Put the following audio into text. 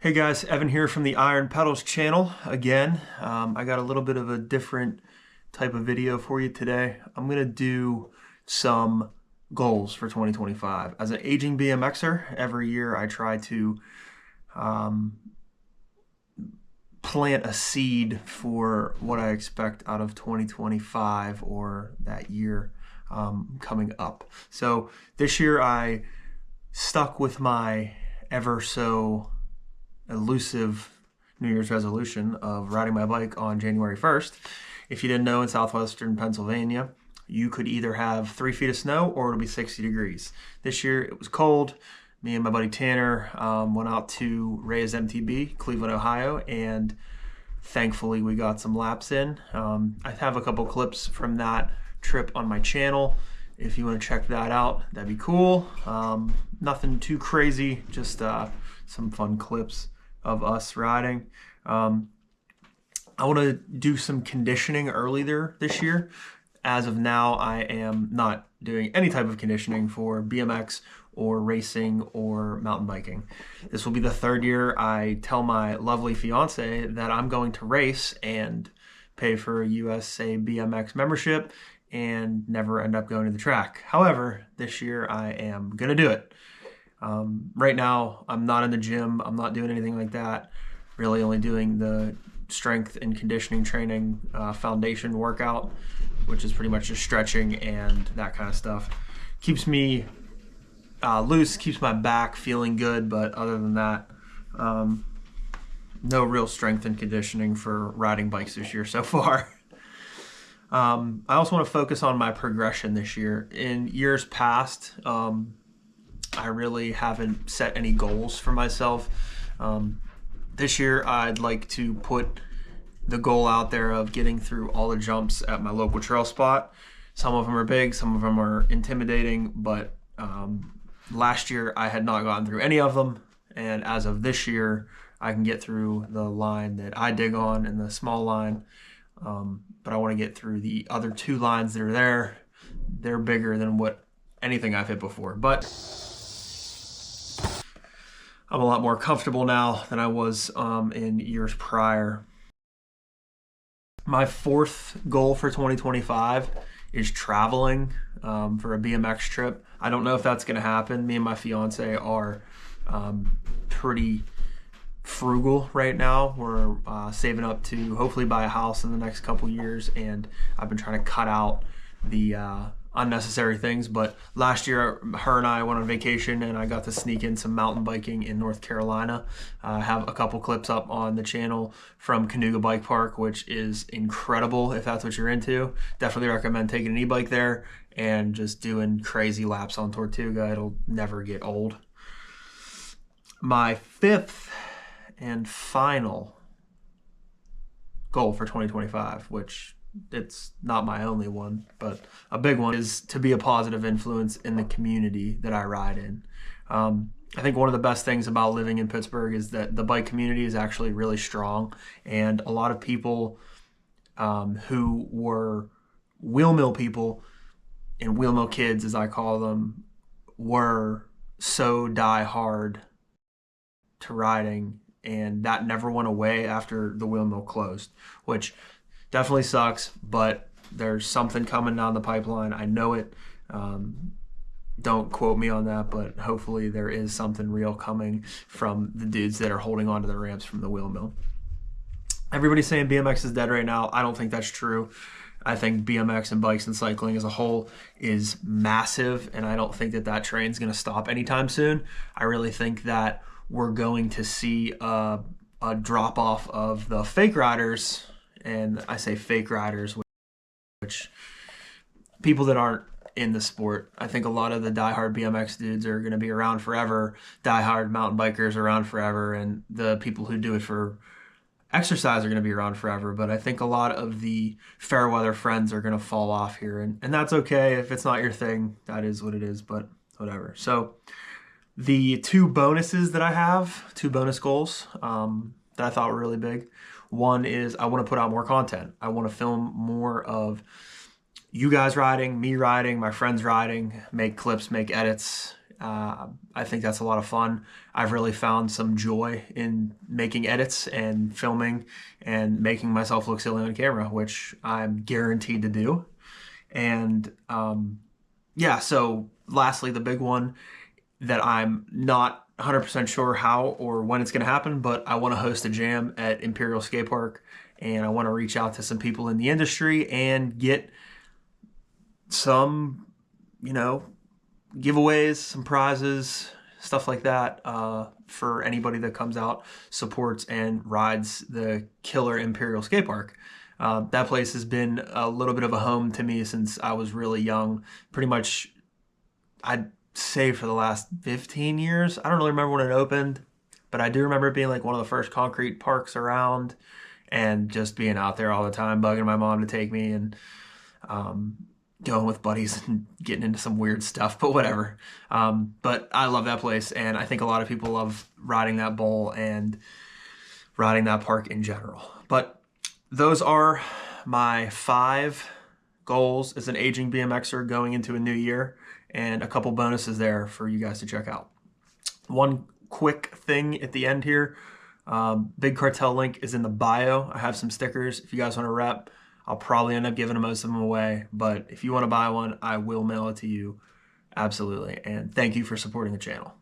Hey guys, Evan here from the Iron Pedals channel again. I got a little bit of a different type of video for you today. I'm gonna do some goals for 2025. As an aging BMXer, every year I try to plant a seed for what I expect out of 2025 or that year coming up. So this year I stuck with my ever so elusive New Year's resolution of riding my bike on January 1st. If you didn't know, in southwestern Pennsylvania, you could either have 3 feet of snow or it'll be 60 degrees. This year it was cold. Me and my buddy Tanner went out to Ray's MTB, Cleveland, Ohio, and thankfully we got some laps in. I have a couple clips from that trip on my channel. If you want to check that out, that'd be cool. Nothing too crazy, just some fun clips of us riding. I want to do some conditioning earlier this year. As of now, I am not doing any type of conditioning for BMX or racing or mountain biking. This will be the 3rd year I tell my lovely fiance that I'm going to race and pay for a USA BMX membership and never end up going to the track. However, this year I am gonna do it. Right now, I'm not in the gym. I'm not doing anything like that. Really only doing the strength and conditioning training foundation workout, which is pretty much just stretching and that kind of stuff. Keeps me loose, keeps my back feeling good, but other than that, no real strength and conditioning for riding bikes this year so far. I also want to focus on my progression this year. In years past, I really haven't set any goals for myself. This year, I'd like to put the goal out there of getting through all the jumps at my local trail spot. Some of them are big, some of them are intimidating, but last year I had not gotten through any of them. And as of this year, I can get through the line that I dig on and the small line. But I want to get through the other 2 lines that are there. They're bigger than what anything I've hit before. But I'm a lot more comfortable now than I was in years prior. My 4th goal for 2025 is traveling for a BMX trip. I don't know if that's going to happen. Me and my fiance are pretty frugal right now. We're saving up to hopefully buy a house in the next couple years, and I've been trying to cut out the unnecessary things. But last year, her and I went on vacation and I got to sneak in some mountain biking in North Carolina. I have a couple clips up on the channel from Canoga Bike Park, which is incredible if that's what you're into. Definitely recommend taking an e-bike there and just doing crazy laps on Tortuga. It'll never get old. My 5th and final goal for 2025, which it's not my only one, but a big one, is to be a positive influence in the community that I ride in. I think one of the best things about living in Pittsburgh is that the bike community is actually really strong, and a lot of people who were wheel mill people and wheel mill kids, as I call them, were so die hard to riding, and that never went away after the wheel mill closed, which definitely sucks, but there's something coming down the pipeline. I know it. Don't quote me on that, but hopefully there is something real coming from the dudes that are holding onto the ramps from the wheel mill. Everybody's saying BMX is dead right now. I don't think that's true. I think BMX and bikes and cycling as a whole is massive, and I don't think that that train's going to stop anytime soon. I really think that we're going to see a drop off of the fake riders. And I say fake riders, which people that aren't in the sport. I think a lot of the diehard BMX dudes are going to be around forever. Diehard mountain bikers are around forever. And the people who do it for exercise are going to be around forever. But I think a lot of the fair weather friends are going to fall off here. And that's okay. If it's not your thing, that is what it is, but whatever. So the 2 bonuses that I have, 2 bonus goals that I thought were really big. One is I want to put out more content. I want to film more of you guys riding, me riding, my friends riding, make clips, make edits, I think that's a lot of fun. I've really found some joy in making edits and filming and making myself look silly on camera, which I'm guaranteed to do. And yeah, so lastly, the big one that I'm not 100% sure how or when it's going to happen, but I want to host a jam at Imperial Skate Park, and I want to reach out to some people in the industry and get some, you know, giveaways, some prizes, stuff like that for anybody that comes out, supports, and rides the killer Imperial Skate Park. That place has been a little bit of a home to me since I was really young. Pretty much, I'd say for the last 15 years. I don't really remember when it opened, but I do remember it being like one of the first concrete parks around and just being out there all the time, bugging my mom to take me and going with buddies and getting into some weird stuff, but whatever. But I love that place, and I think a lot of people love riding that bowl and riding that park in general. But those are my 5 goals as an aging BMXer going into a new year, and a couple bonuses there for you guys to check out. One quick thing at the end here, Big Cartel link is in the bio. I have some stickers if you guys want to rep. I'll probably end up giving most of them away, but if you want to buy one, I will mail it to you. Absolutely. And thank you for supporting the channel.